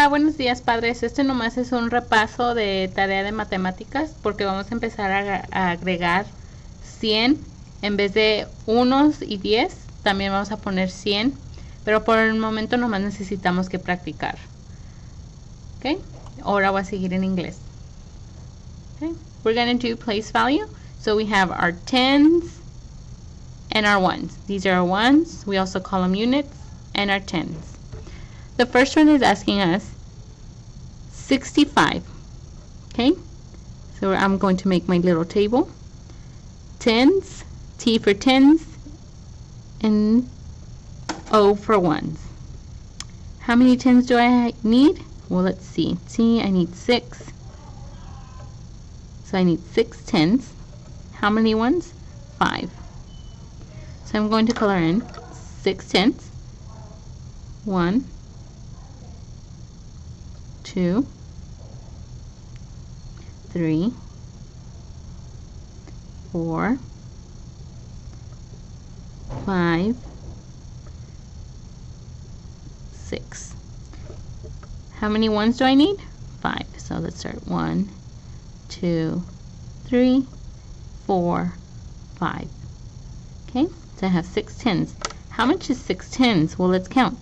Hola, buenos días, padres. Este nomás es un repaso de tarea de matemáticas porque vamos a empezar a agregar 100 en vez de unos y 10. También vamos a poner 100, pero por el momento nomás necesitamos que practicar. ¿Ok? Ahora voy a seguir en inglés. Okay? We're going to do place value. So we have our tens and our ones. These are our ones. We also call them units, and our tens. The first one is asking us 65. Okay, so I'm going to make my little table. Tens, T for tens, and O for ones. How many tens do I need? Well, let's see. T, I need 6. So I need 6 tens. How many ones? 5. So I'm going to color in 6 tens. 1, 2, 3, 4, 5, 6. How many ones do I need? 5. So let's start 1, 2, 3, 4, 5. Okay, so I have 6 tens. How much is 6 tens? Well, let's count.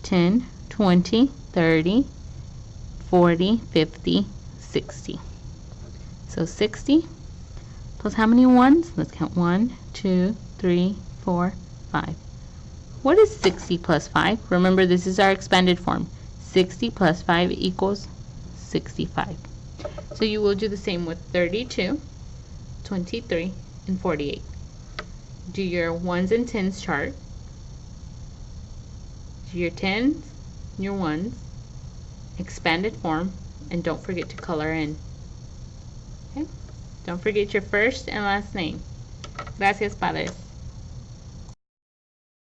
10, 20, 30, 40, 50, 60. So 60 plus how many ones? Let's count 1, 2, 3, 4, 5. What is 60 plus 5? Remember, this is our expanded form. 60 plus 5 equals 65. So you will do the same with 32, 23, and 48. Do your ones and tens chart. Do your tens, your ones, expanded form, and don't forget to color in. Okay? Don't forget your first and last name. Gracias, padres.